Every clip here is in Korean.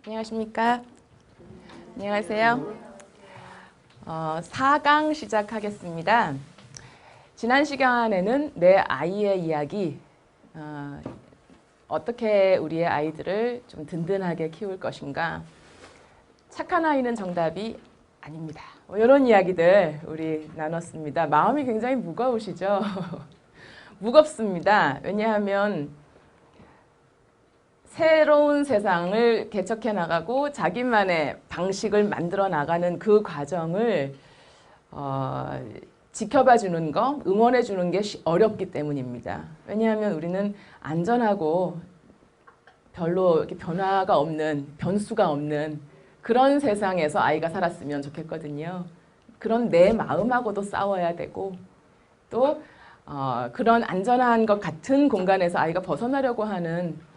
안녕하십니까? 안녕하세요. 4강 시작하겠습니다. 지난 시간에는 내 아이의 이야기, 어떻게 우리의 아이들을 좀 든든하게 키울 것인가, 착한 아이는 정답이 아닙니다. 이런 이야기들 우리 나눴습니다. 마음이 굉장히 무거우시죠? 무겁습니다. 왜냐하면 새로운 세상을 개척해 나가고 자기만의 방식을 만들어 나가는 그 과정을 지켜봐 주는 거, 응원해 주는 게 어렵기 때문입니다. 왜냐하면 우리는 안전하고 별로 이렇게 변화가 없는, 변수가 없는 그런 세상에서 아이가 살았으면 좋겠거든요. 그런 내 마음하고도 싸워야 되고 또 그런 안전한 것 같은 공간에서 아이가 벗어나려고 하는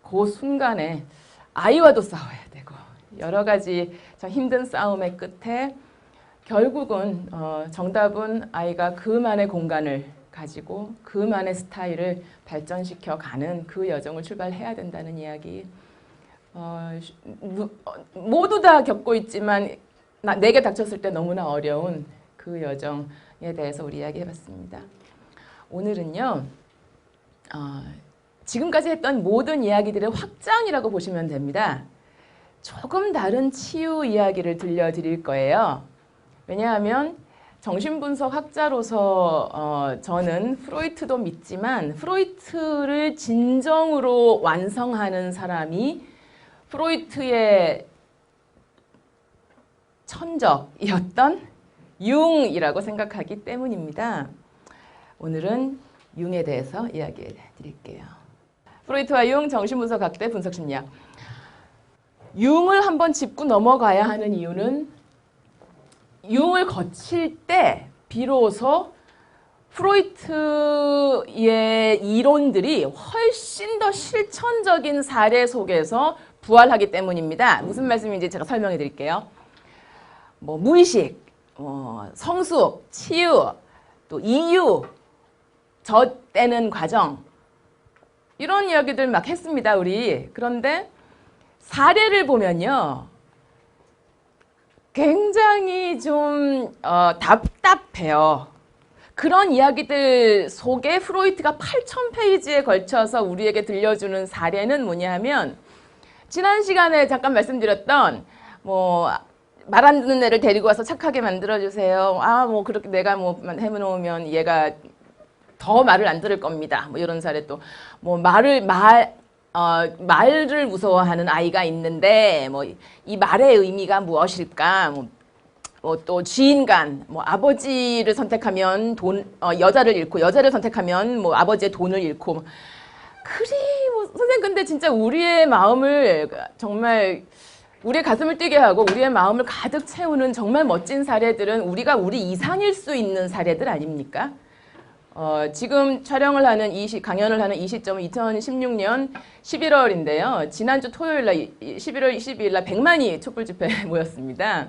그 순간에 아이와도 싸워야 되고 여러 가지 참 힘든 싸움의 끝에 결국은 정답은 아이가 그만의 공간을 가지고 그만의 스타일을 발전시켜 가는 그 여정을 출발해야 된다는 이야기. 모두 다 겪고 있지만 내게 닥쳤을 때 너무나 어려운 그 여정에 대해서 우리 이야기해봤습니다. 오늘은요. 지금까지 했던 모든 이야기들의 확장이라고 보시면 됩니다. 조금 다른 치유 이야기를 들려드릴 거예요. 왜냐하면 정신분석 학자로서 저는 프로이트도 믿지만 프로이트를 진정으로 완성하는 사람이 프로이트의 천적이었던 융이라고 생각하기 때문입니다. 오늘은 융에 대해서 이야기해 드릴게요. 프로이트와 융, 정신분석학대, 분석심리학. 융을 한번 짚고 넘어가야 하는 이유는 융을 거칠 때 비로소 프로이트의 이론들이 훨씬 더 실천적인 사례 속에서 부활하기 때문입니다. 무슨 말씀인지 제가 설명해 드릴게요. 무의식, 성숙, 치유, 또 이유, 젖대는 과정 이런 이야기들 막 했습니다, 우리. 그런데 사례를 보면요. 굉장히 좀 답답해요. 그런 이야기들 속에 프로이트가 8,000페이지에 걸쳐서 우리에게 들려주는 사례는 뭐냐 하면 지난 시간에 잠깐 말씀드렸던 말 안 듣는 애를 데리고 와서 착하게 만들어주세요. 그렇게 내가 해놓으면 얘가 더 말을 안 들을 겁니다. 이런 사례 또 말을 무서워하는 아이가 있는데 이 말의 의미가 무엇일까? 또 지인간 아버지를 선택하면 여자를 잃고 여자를 선택하면 아버지의 돈을 잃고 선생님 근데 진짜 우리의 마음을 정말 우리의 가슴을 뛰게 하고 우리의 마음을 가득 채우는 정말 멋진 사례들은 우리가 우리 이상일 수 있는 사례들 아닙니까? 지금 촬영을 하는 강연을 하는 이 시점은 2016년 11월인데요. 지난주 토요일 날 11월 22일 날 100만이 촛불 집회에 모였습니다.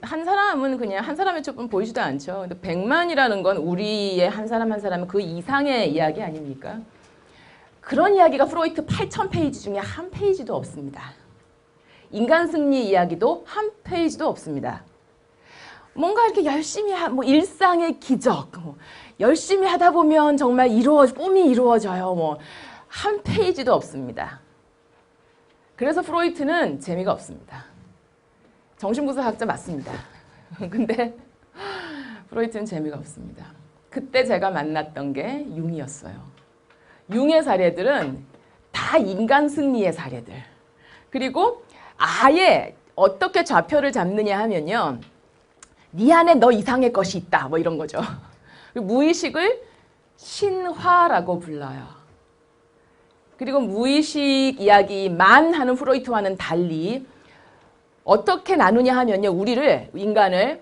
한 사람은 그냥 한 사람의 촛불 보이지도 않죠. 근데 100만이라는 건 우리의 한 사람 한 사람은 그 이상의 이야기 아닙니까? 그런 이야기가 프로이트 8,000페이지 중에 한 페이지도 없습니다. 인간 승리 이야기도 한 페이지도 없습니다. 뭔가 이렇게 열심히 일상의 기적, 열심히 하다 보면 정말 꿈이 이루어져요. 한 페이지도 없습니다. 그래서 프로이트는 재미가 없습니다. 정신분석학자 맞습니다. 근데 프로이트는 재미가 없습니다. 그때 제가 만났던 게 융이었어요. 융의 사례들은 다 인간 승리의 사례들. 그리고 아예 어떻게 좌표를 잡느냐 하면요. 네 안에 너 이상의 것이 있다. 이런 거죠. 무의식을 신화라고 불러요. 그리고 무의식 이야기만 하는 프로이트와는 달리 어떻게 나누냐 하면요. 인간을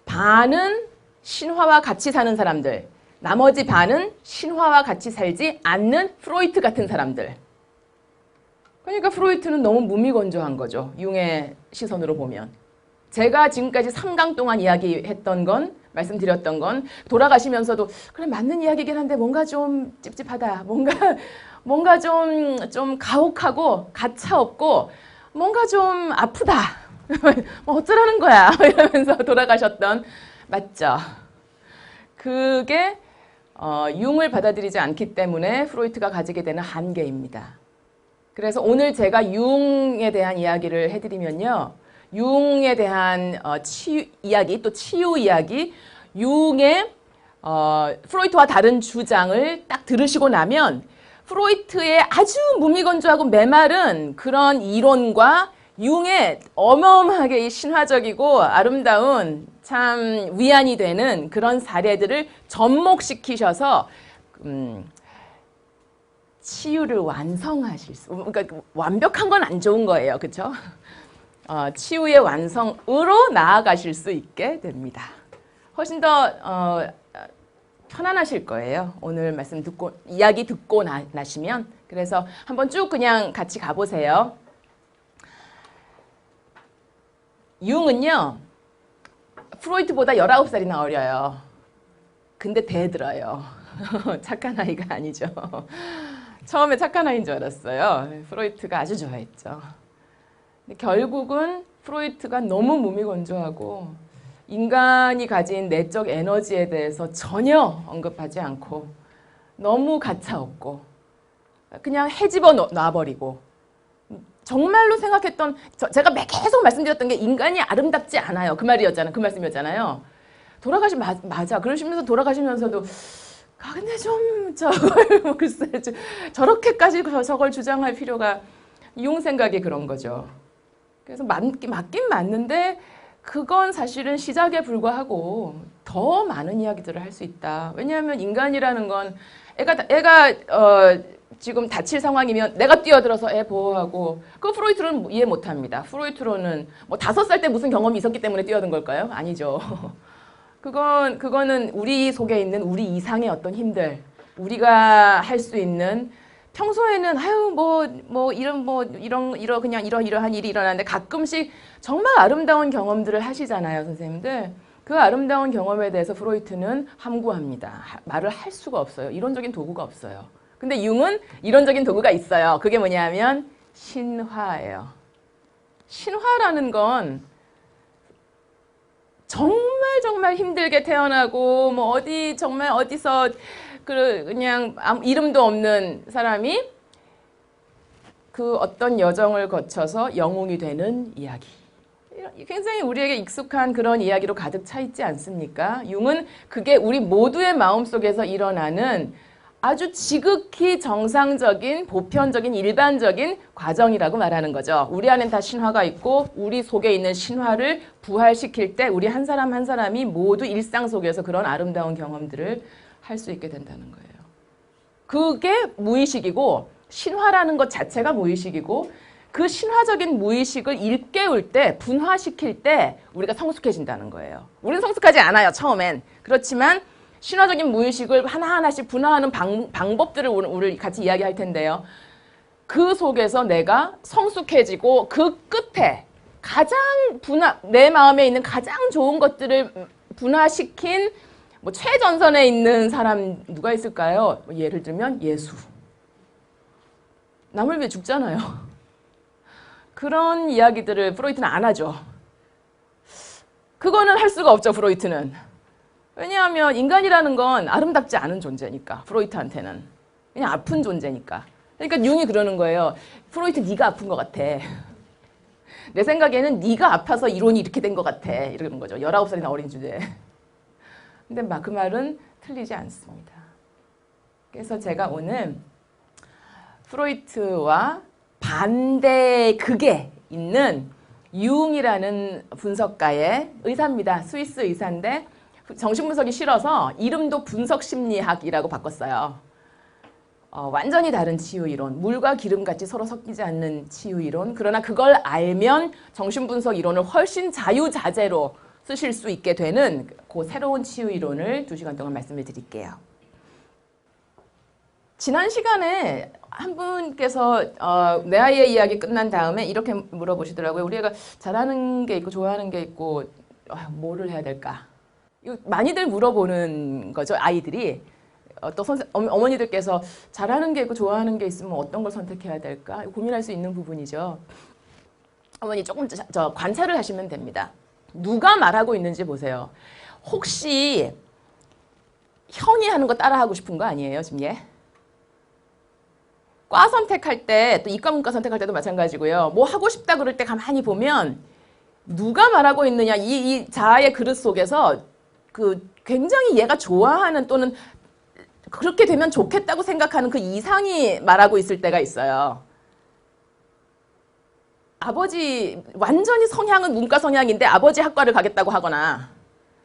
반은 신화와 같이 사는 사람들, 나머지 반은 신화와 같이 살지 않는 프로이트 같은 사람들. 그러니까 프로이트는 너무 무미건조한 거죠. 융의 시선으로 보면. 제가 지금까지 3강 동안 이야기했던 건, 말씀드렸던 건 돌아가시면서도 그래 맞는 이야기긴 한데 뭔가 좀 찝찝하다. 뭔가 뭔가 좀 가혹하고 가차없고 뭔가 좀 아프다. 뭐 어쩌라는 거야 이러면서 돌아가셨던 맞죠? 그게 융을 받아들이지 않기 때문에 프로이트가 가지게 되는 한계입니다. 그래서 오늘 제가 융에 대한 이야기를 해드리면요. 융에 대한 치유 이야기, 또 치유 이야기, 융의 프로이트와 다른 주장을 딱 들으시고 나면 프로이트의 아주 무미건조하고 메마른 그런 이론과 융의 어마어마하게 신화적이고 아름다운 참 위안이 되는 그런 사례들을 접목시키셔서 치유를 완성하실 수, 그러니까 완벽한 건 안 좋은 거예요. 그렇죠? 치유의 완성으로 나아가실 수 있게 됩니다. 훨씬 더 편안하실 거예요. 오늘 말씀 듣고 이야기 듣고 나시면. 그래서 한번 쭉 그냥 같이 가보세요. 융은요. 프로이트보다 19살이나 어려요. 근데 대들어요. 착한 아이가 아니죠. 처음에 착한 아이인 줄 알았어요. 프로이트가 아주 좋아했죠. 근데 결국은 프로이트가 너무 무미건조하고 인간이 가진 내적 에너지에 대해서 전혀 언급하지 않고 너무 가차없고 그냥 헤집어 놔버리고 정말로 생각했던 제가 계속 말씀드렸던 게 인간이 아름답지 않아요. 그 말이었잖아요. 그 말씀이었잖아요. 맞아. 그러시면서 돌아가시면서도 근데 좀 저걸 글쎄 저렇게까지 저걸 주장할 필요가 융 생각이 그런 거죠. 그래서 맞긴 맞는데 그건 사실은 시작에 불과하고 더 많은 이야기들을 할 수 있다. 왜냐하면 인간이라는 건 애가 지금 다칠 상황이면 내가 뛰어들어서 애 보호하고 그 프로이트로는 이해 못합니다. 프로이트로는 뭐 5살 때 무슨 경험이 있었기 때문에 뛰어든 걸까요? 아니죠. 그거는 우리 속에 있는 우리 이상의 어떤 힘들, 우리가 할 수 있는 평소에는 이러한 일이 일어나는데 가끔씩 정말 아름다운 경험들을 하시잖아요, 선생님들. 그 아름다운 경험에 대해서 프로이트는 함구합니다. 말을 할 수가 없어요. 이론적인 도구가 없어요. 근데 융은 이론적인 도구가 있어요. 그게 뭐냐면 신화예요. 신화라는 건 정말 힘들게 태어나고 뭐 어디서 그냥 이름도 없는 사람이 그 어떤 여정을 거쳐서 영웅이 되는 이야기. 굉장히 우리에게 익숙한 그런 이야기로 가득 차 있지 않습니까? 융은 그게 우리 모두의 마음속에서 일어나는 아주 지극히 정상적인, 보편적인, 일반적인 과정이라고 말하는 거죠. 우리 안엔 다 신화가 있고 우리 속에 있는 신화를 부활시킬 때 우리 한 사람 한 사람이 모두 일상 속에서 그런 아름다운 경험들을 할 수 있게 된다는 거예요. 그게 무의식이고 신화라는 것 자체가 무의식이고 그 신화적인 무의식을 일깨울 때, 분화시킬 때 우리가 성숙해진다는 거예요. 우리는 성숙하지 않아요, 처음엔. 그렇지만 신화적인 무의식을 하나하나씩 분화하는 방법들을 오늘 같이 이야기할 텐데요. 그 속에서 내가 성숙해지고 그 끝에 내 마음에 있는 가장 좋은 것들을 분화시킨 최전선에 있는 사람 누가 있을까요? 예를 들면 예수. 남을 위해 죽잖아요. 그런 이야기들을 프로이트는 안 하죠. 그거는 할 수가 없죠, 프로이트는. 왜냐하면 인간이라는 건 아름답지 않은 존재니까, 프로이트한테는. 그냥 아픈 존재니까. 그러니까 융이 그러는 거예요. 프로이트 네가 아픈 것 같아. 내 생각에는 네가 아파서 이론이 이렇게 된 것 같아. 이러는 거죠. 19살이나 어린 주제에. 근데 그 말은 틀리지 않습니다. 그래서 제가 오늘 프로이트와 반대 극에 있는 융이라는 분석가의 의사입니다. 스위스 의사인데 정신분석이 싫어서 이름도 분석심리학이라고 바꿨어요. 완전히 다른 치유이론, 물과 기름같이 서로 섞이지 않는 치유이론. 그러나 그걸 알면 정신분석 이론을 훨씬 자유자재로 쓰실 수 있게 되는 그 새로운 치유이론을 2시간 동안 말씀을 드릴게요. 지난 시간에 한 분께서 내 아이의 이야기 끝난 다음에 이렇게 물어보시더라고요. 우리 애가 잘하는 게 있고 좋아하는 게 있고 뭐를 해야 될까? 이거 많이들 물어보는 거죠, 아이들이. 또 어머니들께서 잘하는 게 있고 좋아하는 게 있으면 어떤 걸 선택해야 될까 고민할 수 있는 부분이죠. 어머니 조금 관찰을 하시면 됩니다. 누가 말하고 있는지 보세요. 혹시 형이 하는 거 따라하고 싶은 거 아니에요, 지금 얘? 과 선택할 때, 또 이과 문과 선택할 때도 마찬가지고요. 뭐 하고 싶다 그럴 때 가만히 보면 누가 말하고 있느냐, 이 자아의 그릇 속에서 그 굉장히 얘가 좋아하는 또는 그렇게 되면 좋겠다고 생각하는 그 이상이 말하고 있을 때가 있어요. 아버지 완전히 성향은 문과 성향인데 아버지 학과를 가겠다고 하거나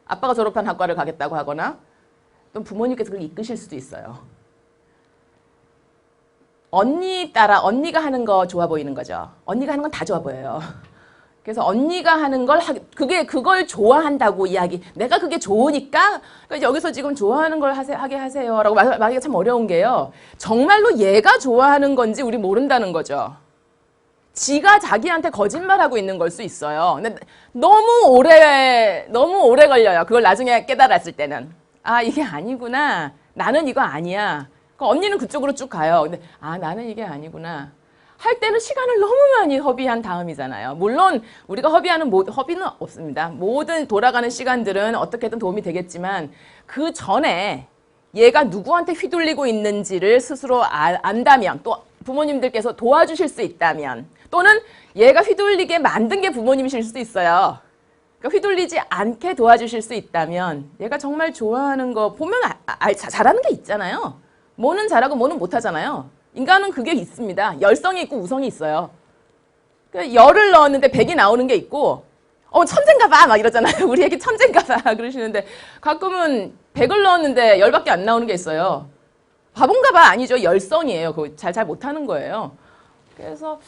아빠가 졸업한 학과를 가겠다고 하거나 또 부모님께서 그걸 이끄실 수도 있어요. 언니 따라 언니가 하는 거 좋아 보이는 거죠. 언니가 하는 건 다 좋아 보여요. 그래서 언니가 하는 걸 그걸 좋아한다고 이야기. 내가 그게 좋으니까 그러니까 여기서 지금 좋아하는 걸 하게 하세요라고 말하기가 참 어려운 게요. 정말로 얘가 좋아하는 건지 우리 모른다는 거죠. 지가 자기한테 거짓말하고 있는 걸 수 있어요. 근데 너무 오래 걸려요. 그걸 나중에 깨달았을 때는. 아, 이게 아니구나. 나는 이거 아니야. 언니는 그쪽으로 쭉 가요. 근데 나는 이게 아니구나. 할 때는 시간을 너무 많이 허비한 다음이잖아요. 물론 우리가 허비는 없습니다. 모든 돌아가는 시간들은 어떻게든 도움이 되겠지만 그 전에 얘가 누구한테 휘둘리고 있는지를 스스로 안다면 또 부모님들께서 도와주실 수 있다면 또는 얘가 휘둘리게 만든 게 부모님이실 수도 있어요. 그러니까 휘둘리지 않게 도와주실 수 있다면 얘가 정말 좋아하는 거 보면 잘하는 게 있잖아요. 뭐는 잘하고 뭐는 못하잖아요. 인간은 그게 있습니다. 열성이 있고 우성이 있어요. 그러니까 열을 넣었는데 100이 나오는 게 있고 천재인가 봐 막 이러잖아요. 우리 애기 천재인가 봐 그러시는데 가끔은 100을 넣었는데 10밖에 안 나오는 게 있어요. 바본가 봐 아니죠. 열성이에요. 그거 잘 못하는 거예요. 그래서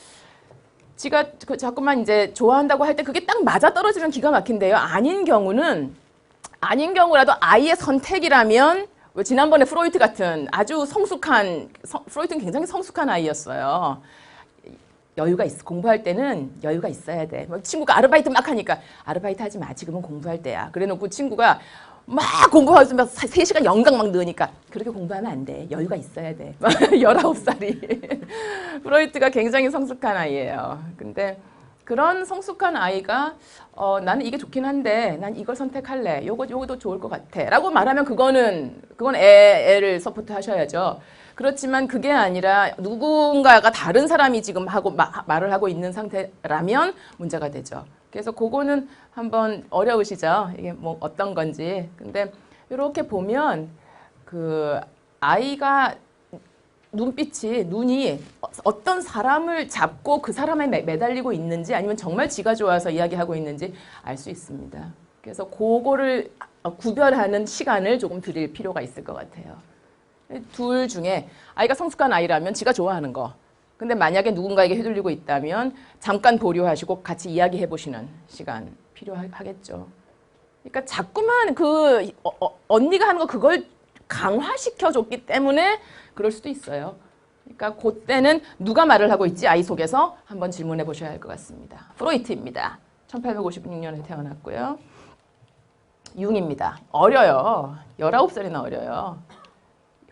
지가 자꾸만 이제 좋아한다고 할 때 그게 딱 맞아떨어지면 기가 막힌데요. 아닌 경우라도 아이의 선택이라면 지난번에 프로이트 같은 아주 프로이트는 굉장히 성숙한 아이였어요. 공부할 때는 여유가 있어야 돼. 친구가 아르바이트 막 하니까 아르바이트 하지 마. 지금은 공부할 때야. 그래 놓고 친구가 막 공부하면서 3시간 연강 막 넣으니까 그렇게 공부하면 안 돼. 여유가 있어야 돼. 19살이. 프로이트가 굉장히 성숙한 아이예요. 근데 그런 성숙한 아이가 나는 이게 좋긴 한데 난 이걸 선택할래. 요거도 좋을 것 같아. 라고 말하면 그건 애를 서포트 하셔야죠. 그렇지만 그게 아니라 누군가가 다른 사람이 지금 말을 하고 있는 상태라면 문제가 되죠. 그래서 그거는 한번 어려우시죠. 이게 뭐 어떤 건지. 근데 이렇게 보면 그 아이가 눈이 어떤 사람을 잡고 그 사람에 매달리고 있는지 아니면 정말 지가 좋아서 이야기하고 있는지 알 수 있습니다. 그래서 그거를 구별하는 시간을 조금 드릴 필요가 있을 것 같아요. 둘 중에 아이가 성숙한 아이라면 지가 좋아하는 거. 근데 만약에 누군가에게 휘둘리고 있다면 잠깐 보류하시고 같이 이야기해 보시는 시간 필요하겠죠. 그러니까 자꾸만 언니가 하는 거 그걸 강화시켜 줬기 때문에 그럴 수도 있어요. 그러니까 그때는 누가 말을 하고 있지 아이 속에서 한번 질문해 보셔야 할 것 같습니다. 프로이트입니다. 1856년에 태어났고요. 융입니다. 어려요. 19살이나 어려요.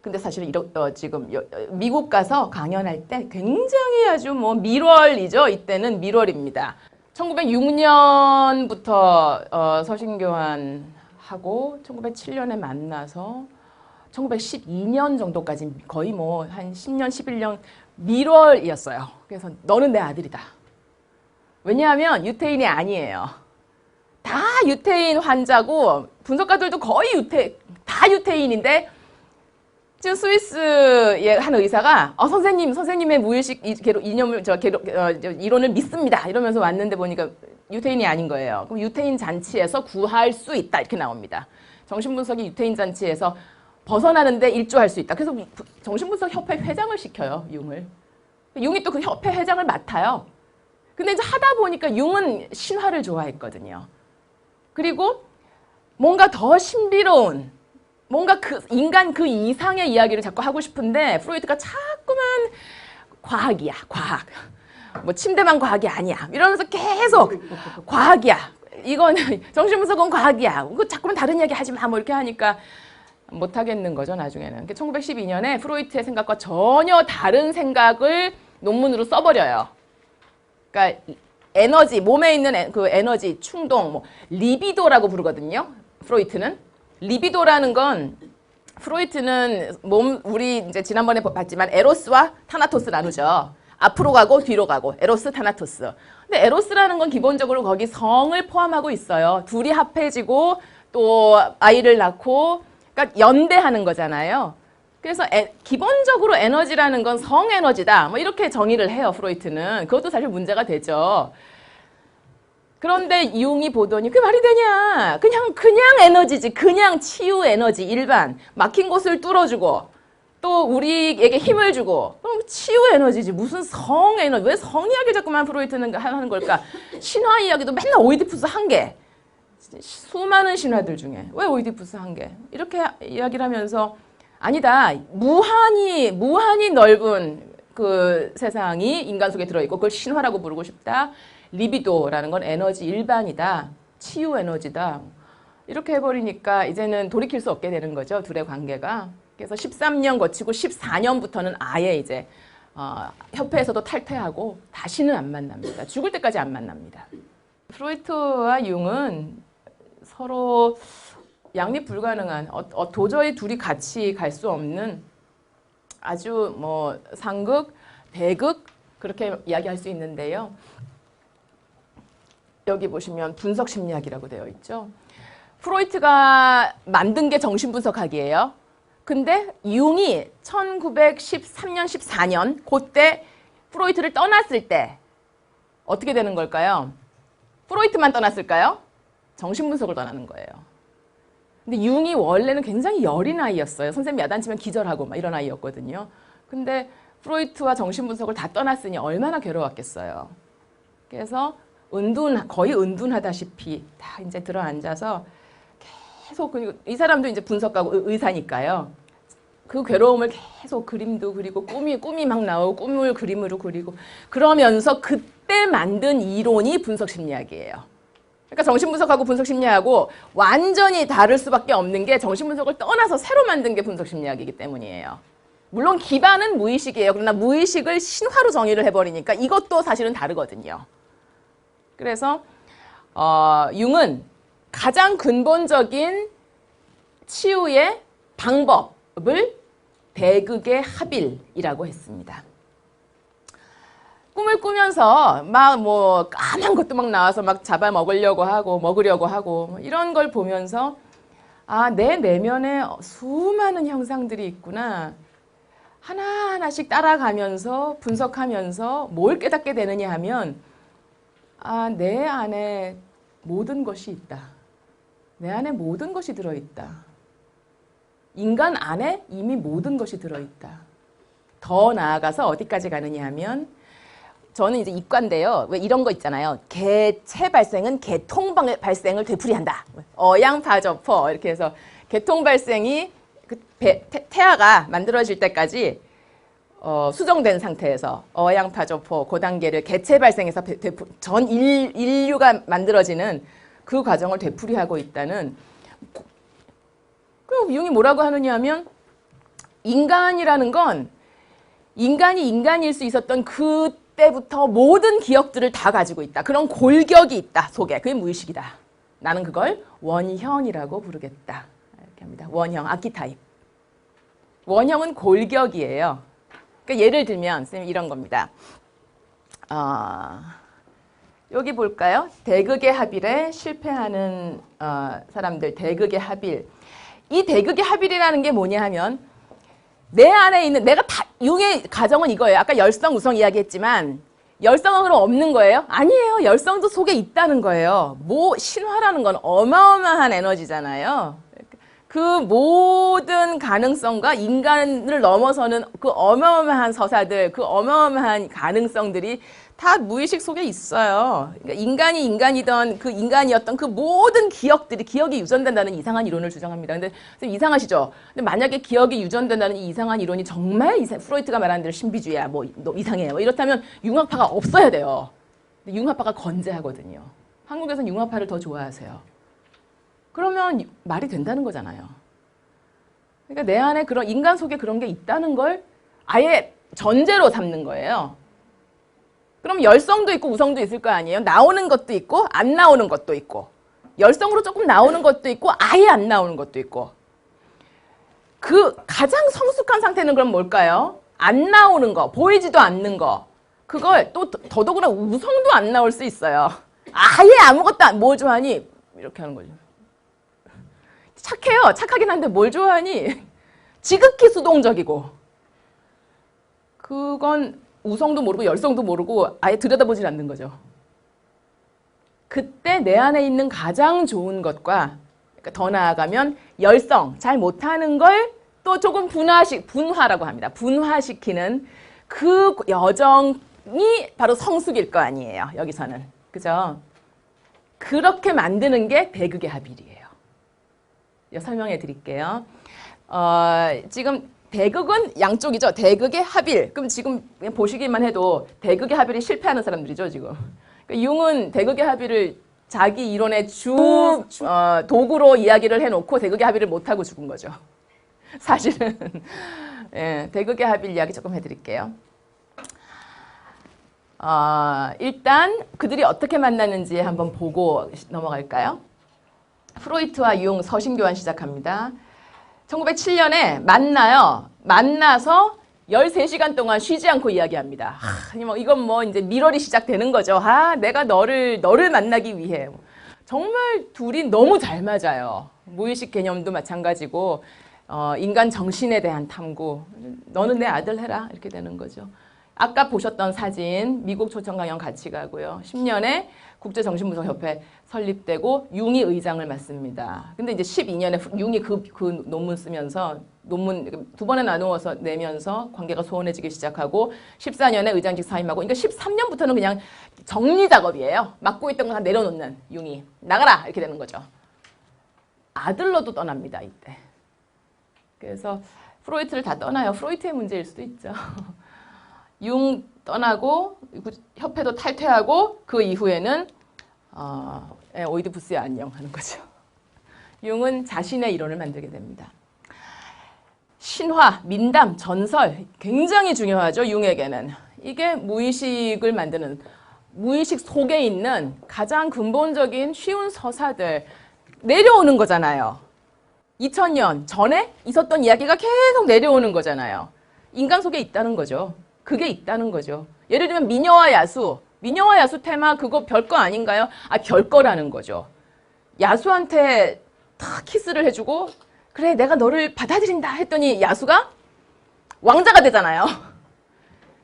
근데 사실은 지금 미국 가서 강연할 때 굉장히 아주 밀월이죠. 이때는 밀월입니다. 1906년부터 서신교환하고 1907년에 만나서 1912년 정도까지 거의 한 10년, 11년 밀월이었어요. 그래서 너는 내 아들이다. 왜냐하면 유태인이 아니에요. 다 유태인 환자고 분석가들도 거의 다 유태인인데 지금 스위스의 한 의사가 선생님의 무의식 이론을 믿습니다. 이러면서 왔는데 보니까 유태인이 아닌 거예요. 그럼 유태인 잔치에서 구할 수 있다 이렇게 나옵니다. 정신분석이 유태인 잔치에서 벗어나는데 일조할 수 있다. 그래서 정신분석협회 회장을 시켜요. 융이 또 그 협회 회장을 맡아요. 근데 이제 하다 보니까 융은 신화를 좋아했거든요. 그리고 뭔가 더 신비로운 뭔가 인간 그 이상의 이야기를 자꾸 하고 싶은데 프로이트가 자꾸만 과학이야, 과학. 침대만 과학이 아니야. 이러면서 계속 과학이야. 이건 정신분석은 과학이야. 자꾸만 다른 이야기 하지 마. 이렇게 하니까 못 하겠는 거죠, 나중에는. 1912년에 프로이트의 생각과 전혀 다른 생각을 논문으로 써버려요. 그러니까 에너지, 몸에 있는 그 에너지, 충동, 뭐 리비도라고 부르거든요. 프로이트는. 리비도라는 건 프로이트는 우리 이제 지난번에 봤지만 에로스와 타나토스 나누죠. 앞으로 가고 뒤로 가고 에로스, 타나토스. 근데 에로스라는 건 기본적으로 거기 성을 포함하고 있어요. 둘이 합해지고 또 아이를 낳고 그러니까 연대하는 거잖아요. 그래서 기본적으로 에너지라는 건 성에너지다. 뭐 이렇게 정의를 해요, 프로이트는. 그것도 사실 문제가 되죠. 그런데 융이 보더니 그게 말이 되냐. 그냥 에너지지. 그냥 치유 에너지 일반. 막힌 곳을 뚫어주고 또 우리에게 힘을 주고 그럼 치유 에너지지. 무슨 성 에너지. 왜 성 이야기 자꾸만 프로이트는 하는 걸까. 신화 이야기도 맨날 오이디푸스 한 개. 수많은 신화들 중에 왜 오이디푸스 한 개. 이렇게 이야기를 하면서 아니다. 무한히 넓은 그 세상이 인간 속에 들어있고 그걸 신화라고 부르고 싶다. 리비도라는 건 에너지 일반이다. 치유 에너지다. 이렇게 해버리니까 이제는 돌이킬 수 없게 되는 거죠. 둘의 관계가. 그래서 13년 거치고 14년부터는 아예 이제 협회에서도 탈퇴하고 다시는 안 만납니다. 죽을 때까지 안 만납니다. 프로이트와 융은 서로 양립 불가능한 도저히 둘이 같이 갈 수 없는 아주 뭐 상극, 대극 그렇게 이야기할 수 있는데요. 여기 보시면 분석 심리학이라고 되어 있죠. 프로이트가 만든 게 정신분석학이에요. 근데 융이 1913년, 14년 그때 프로이트를 떠났을 때 어떻게 되는 걸까요? 프로이트만 떠났을까요? 정신분석을 떠나는 거예요. 근데 융이 원래는 굉장히 여린 아이였어요. 선생님 야단치면 기절하고 막 이런 아이였거든요. 근데 프로이트와 정신분석을 다 떠났으니 얼마나 괴로웠겠어요. 그래서 거의 은둔하다시피 다 이제 들어앉아서 계속 이 사람도 이제 분석가고 의사니까요. 그 괴로움을 계속 그림도 그리고 꿈이 막 나오고 꿈을 그림으로 그리고 그러면서 그때 만든 이론이 분석심리학이에요. 그러니까 정신분석하고 분석심리학하고 완전히 다를 수밖에 없는 게 정신분석을 떠나서 새로 만든 게 분석심리학이기 때문이에요. 물론 기반은 무의식이에요. 그러나 무의식을 신화로 정의를 해버리니까 이것도 사실은 다르거든요. 그래서 융은 가장 근본적인 치유의 방법을 대극의 합일이라고 했습니다. 꿈을 꾸면서 막 뭐 까만 것도 막 나와서 막 잡아먹으려고 하고 먹으려고 하고 이런 걸 보면서 내 내면에 수많은 형상들이 있구나. 하나하나씩 따라가면서 분석하면서 뭘 깨닫게 되느냐 하면 내 안에 모든 것이 있다. 내 안에 모든 것이 들어있다. 인간 안에 이미 모든 것이 들어있다. 더 나아가서 어디까지 가느냐 하면 저는 이제 이과인데요. 왜 이런 거 있잖아요. 개체 발생은 개통 발생을 되풀이한다. 어양파저퍼 이렇게 해서 개통 발생이 태아가 만들어질 때까지 수정된 상태에서 어양파저퍼 그 단계를 개체 발생에서 전 인류가 만들어지는 그 과정을 되풀이하고 있다는. 그리고 융이 뭐라고 하느냐 하면 인간이라는 건 인간일 수 있었던 그때부터 모든 기억들을 다 가지고 있다. 그런 골격이 있다. 속에. 그게 무의식이다. 나는 그걸 원형이라고 부르겠다. 이렇게 합니다. 원형, 아키타입. 원형은 골격이에요. 그러니까 예를 들면 선생님 이런 겁니다. 여기 볼까요? 대극의 합일에 실패하는 사람들. 대극의 합일. 이 대극의 합일이라는 게 뭐냐 하면 내 안에 있는 융의 가정은 이거예요. 아까 열성, 우성 이야기했지만 열성은 그럼 없는 거예요? 아니에요. 열성도 속에 있다는 거예요. 신화라는 건 어마어마한 에너지잖아요. 그 모든 가능성과 인간을 넘어서는 그 어마어마한 서사들, 그 어마어마한 가능성들이 다 무의식 속에 있어요. 그러니까 인간이 인간이던 그 인간이었던 그 모든 기억이 유전된다는 이상한 이론을 주장합니다. 근데 이상하시죠? 근데 만약에 기억이 유전된다는 이 이상한 이론이 정말 프로이트가 말하는 대로 신비주의야, 너 이상해. 이렇다면 융합파가 없어야 돼요. 근데 융합파가 건재하거든요. 한국에서는 융합파를 더 좋아하세요. 그러면 말이 된다는 거잖아요. 그러니까 내 안에 그런 인간 속에 그런 게 있다는 걸 아예 전제로 삼는 거예요. 그럼 열성도 있고 우성도 있을 거 아니에요. 나오는 것도 있고 안 나오는 것도 있고 열성으로 조금 나오는 것도 있고 아예 안 나오는 것도 있고 그 가장 성숙한 상태는 그럼 뭘까요? 안 나오는 거, 보이지도 않는 거. 그걸 또 더더구나 우성도 안 나올 수 있어요. 아예 아무것도 뭐 좋아하니? 이렇게 하는 거죠. 착해요. 착하긴 한데 뭘 좋아하니? 지극히 수동적이고 그건 우성도 모르고 열성도 모르고 아예 들여다보질 않는 거죠. 그때 내 안에 있는 가장 좋은 것과 그러니까 더 나아가면 열성, 잘 못하는 걸 또 조금 분화라고 합니다. 분화시키는 그 여정이 바로 성숙일 거 아니에요. 여기서는. 그죠? 그렇게 만드는 게 대극의 합일이에요. 설명해 드릴게요. 지금 대극은 양쪽이죠. 대극의 합일. 그럼 지금 보시기만 해도 대극의 합일이 실패하는 사람들이죠, 지금. 그러니까 융은 대극의 합일을 자기 이론의 도구로 이야기를 해놓고 대극의 합일을 못하고 죽은 거죠. 사실은. 예, 대극의 합일 이야기 조금 해드릴게요. 일단 그들이 어떻게 만났는지 한번 보고 넘어갈까요? 프로이트와 융 서신교환 시작합니다. 1907년에 만나요. 만나서 13시간 동안 쉬지 않고 이야기합니다. 이건 뭐 이제 밀월이 시작되는 거죠. 내가 너를 만나기 위해. 정말 둘이 너무 잘 맞아요. 무의식 개념도 마찬가지고 인간 정신에 대한 탐구. 너는 내 아들 해라. 이렇게 되는 거죠. 아까 보셨던 사진, 미국 초청 강연 같이 가고요. 10년에 국제정신분석협회 설립되고 융이 의장을 맡습니다. 근데 이제 12년에 융이 그 논문 쓰면서 논문 두 번에 나누어서 내면서 관계가 소원해지기 시작하고 14년에 의장직 사임하고 그러니까 13년부터는 그냥 정리 작업이에요. 맡고 있던 거 다 내려놓는 융이 나가라 이렇게 되는 거죠. 아들러도 떠납니다. 이때. 그래서 프로이트를 다 떠나요. 프로이트의 문제일 수도 있죠. 융 떠나고 협회도 탈퇴하고 그 이후에는 오이디푸스의 안녕 하는 거죠. 융은 자신의 이론을 만들게 됩니다. 신화, 민담, 전설 굉장히 중요하죠. 융에게는. 이게 무의식을 만드는 무의식 속에 있는 가장 근본적인 쉬운 서사들 내려오는 거잖아요. 2000년 전에 있었던 이야기가 계속 내려오는 거잖아요. 인간 속에 있다는 거죠. 그게 있다는 거죠. 예를 들면 미녀와 야수. 미녀와 야수 테마 그거 별거 아닌가요? 별거라는 거죠. 야수한테 탁 키스를 해주고 그래 내가 너를 받아들인다 했더니 야수가 왕자가 되잖아요.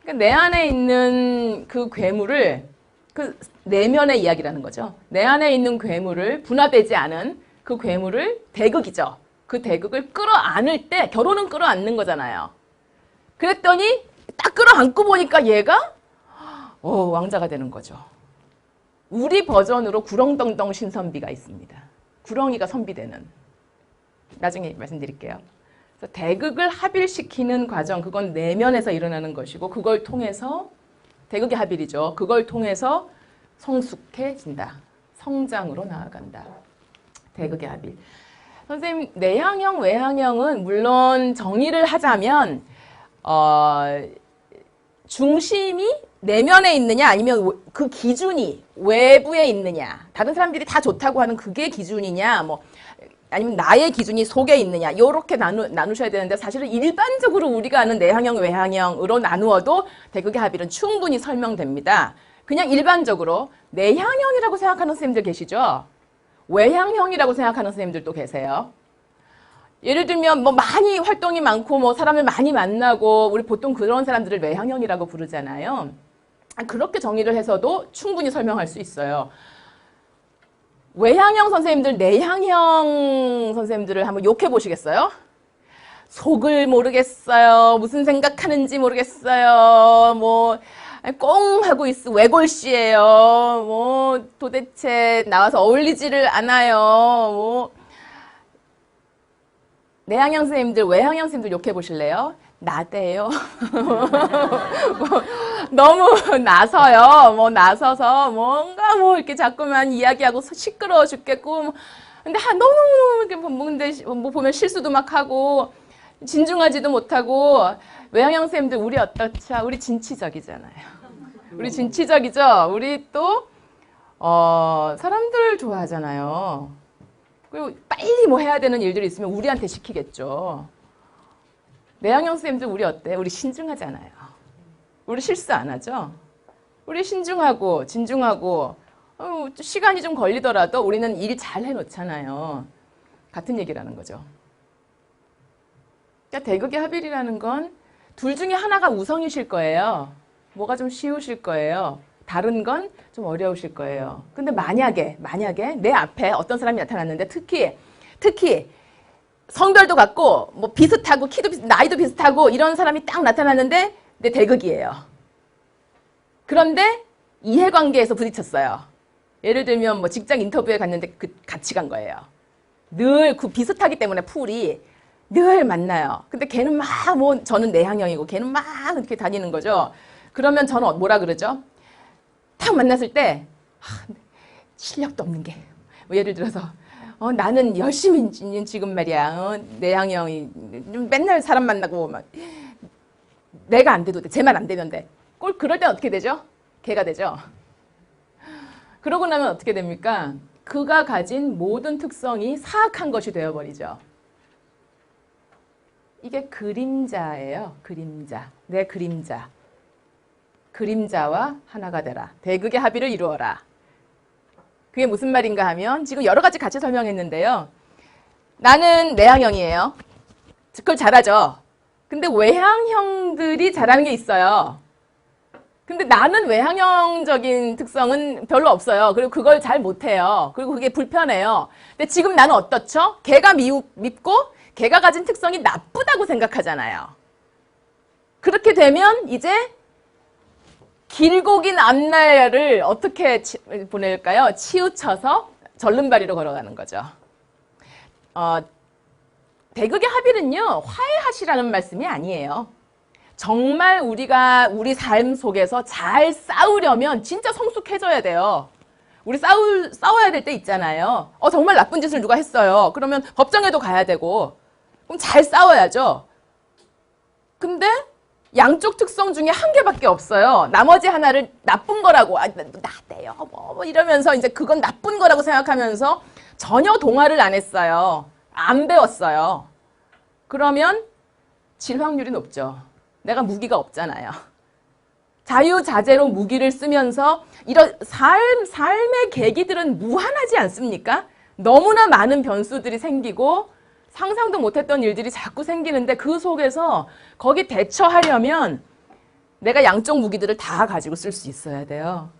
그러니까 내 안에 있는 그 괴물을 그 내면의 이야기라는 거죠. 내 안에 있는 괴물을 분화되지 않은 그 괴물을 대극이죠. 그 대극을 끌어안을 때 결혼은 끌어안는 거잖아요. 그랬더니 딱 끌어안고 보니까 얘가 왕자가 되는 거죠. 우리 버전으로 구렁덩덩 신선비가 있습니다. 구렁이가 선비되는. 나중에 말씀드릴게요. 그래서 대극을 합일시키는 과정, 그건 내면에서 일어나는 것이고 그걸 통해서 대극의 합일이죠. 그걸 통해서 성숙해진다. 성장으로 나아간다. 대극의 합일. 선생님, 내향형, 외향형은 물론 정의를 하자면 중심이 내면에 있느냐 아니면 그 기준이 외부에 있느냐 다른 사람들이 다 좋다고 하는 그게 기준이냐 뭐 아니면 나의 기준이 속에 있느냐 이렇게 나누셔야 되는데 사실은 일반적으로 우리가 아는 내향형, 외향형으로 나누어도 대극의 합일은 충분히 설명됩니다. 그냥 일반적으로 내향형이라고 생각하는 선생님들 계시죠? 외향형이라고 생각하는 선생님들도 계세요. 예를 들면 뭐 많이 활동이 많고 뭐 사람을 많이 만나고 우리 보통 그런 사람들을 외향형이라고 부르잖아요. 그렇게 정의를 해서도 충분히 설명할 수 있어요. 외향형 선생님들, 내향형 선생님들을 한번 욕해 보시겠어요? 속을 모르겠어요. 무슨 생각하는지 모르겠어요. 뭐 꽁 하고 있어. 외골씨예요. 뭐 도대체 나와서 어울리지를 않아요. 뭐 내향형 선생님들, 외향형 선생님들 욕해 보실래요? 나대요. 너무 나서요. 뭐 나서서 뭔가 뭐 이렇게 자꾸만 이야기하고 시끄러워 죽겠고. 근데 너무너무 이렇게 근데 뭐 보면 실수도 막 하고 진중하지도 못하고 외향형 쌤들 우리 어떻죠? 우리 진취적이잖아요. 우리 진취적이죠? 우리 또 사람들 좋아하잖아요. 그리고 빨리 뭐 해야 되는 일들이 있으면 우리한테 시키겠죠. 내향형 쌤들 우리 어때? 우리 신중하잖아요. 우리 실수 안 하죠? 우리 신중하고 진중하고 시간이 좀 걸리더라도 우리는 일 잘 해놓잖아요. 같은 얘기라는 거죠. 그러니까 대극의 합일이라는 건 둘 중에 하나가 우성이실 거예요. 뭐가 좀 쉬우실 거예요. 다른 건 좀 어려우실 거예요. 근데 만약에 내 앞에 어떤 사람이 나타났는데 특히 성별도 같고 뭐 비슷하고 키도 나이도 비슷하고 이런 사람이 딱 나타났는데 내 대극이에요. 그런데 이해관계에서 부딪혔어요. 예를 들면 뭐 직장 인터뷰에 갔는데 같이 간 거예요. 늘 비슷하기 때문에 풀이 늘 만나요. 근데 걔는 저는 내향형이고 걔는 막 이렇게 다니는 거죠. 그러면 저는 뭐라 그러죠? 딱 만났을 때 실력도 없는 게 뭐 예를 들어서 나는 열심히 지금 말이야 내향형이 맨날 사람 만나고 막 내가 안 돼도 돼. 쟤만 안 되면 돼. 꼴 그럴 땐 어떻게 되죠? 걔가 되죠. 그러고 나면 어떻게 됩니까? 그가 가진 모든 특성이 사악한 것이 되어버리죠. 이게 그림자예요. 그림자. 내 그림자. 그림자와 하나가 되라. 대극의 합의를 이루어라. 그게 무슨 말인가 하면 지금 여러 가지 같이 설명했는데요. 나는 내향형이에요. 그걸 잘하죠. 근데 외향형들이 잘하는 게 있어요. 근데 나는 외향형적인 특성은 별로 없어요. 그리고 그걸 잘 못해요. 그리고 그게 불편해요. 근데 지금 나는 어떻죠? 걔가 밉고 걔가 가진 특성이 나쁘다고 생각하잖아요. 그렇게 되면 이제 길고 긴 앞날을 어떻게 보낼까요? 치우쳐서 절름발이로 걸어가는 거죠. 대극의 합일은요, 화해하시라는 말씀이 아니에요. 정말 우리가 우리 삶 속에서 잘 싸우려면 진짜 성숙해져야 돼요. 우리 싸워야 될 때 있잖아요. 정말 나쁜 짓을 누가 했어요. 그러면 법정에도 가야 되고, 그럼 잘 싸워야죠. 근데 양쪽 특성 중에 한 개밖에 없어요. 나머지 하나를 나쁜 거라고, 나대요, 뭐 이러면서 이제 그건 나쁜 거라고 생각하면서 전혀 동화를 안 했어요. 안 배웠어요. 그러면 질 확률이 높죠. 내가 무기가 없잖아요. 자유자재로 무기를 쓰면서 이런 삶의 계기들은 무한하지 않습니까? 너무나 많은 변수들이 생기고 상상도 못했던 일들이 자꾸 생기는데 그 속에서 거기 대처하려면 내가 양쪽 무기들을 다 가지고 쓸 수 있어야 돼요.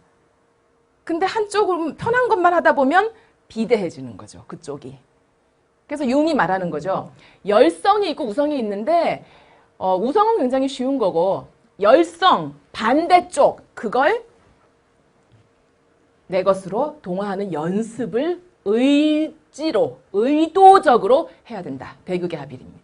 근데 한쪽은 편한 것만 하다 보면 비대해지는 거죠. 그쪽이. 그래서 융이 말하는 거죠. 열성이 있고 우성이 있는데 우성은 굉장히 쉬운 거고 열성, 반대쪽 그걸 내 것으로 동화하는 연습을 의지로, 의도적으로 해야 된다. 대극의 합일입니다.